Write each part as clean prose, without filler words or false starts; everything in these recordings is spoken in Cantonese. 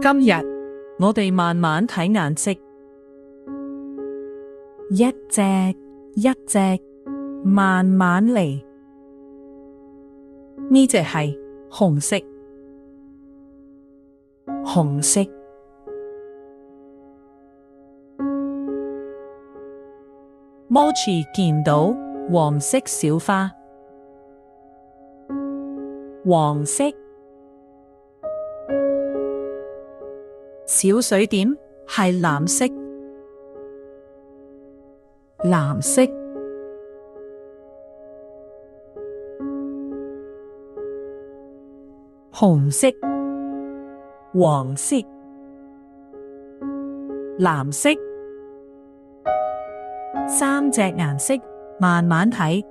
今日我哋慢慢睇顏色，一隻一隻慢慢嚟。呢隻係紅色，紅色。Mochi 見到黃色小花，黃色。小水點係藍色，藍色。紅色、黃色、藍色。三隻顏色慢慢睇，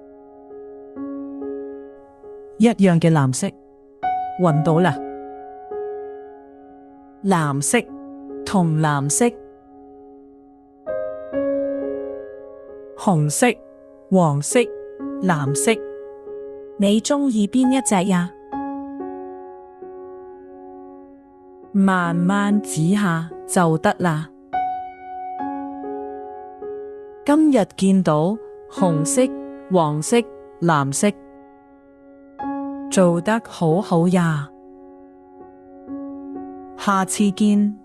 一樣嘅藍色，搵到啦。藍色同藍色，紅色、黃色、藍色，你鍾意邊一隻呀？慢慢指下就得啦。今日見到紅色、黃色、藍色，做得好好呀！下次見。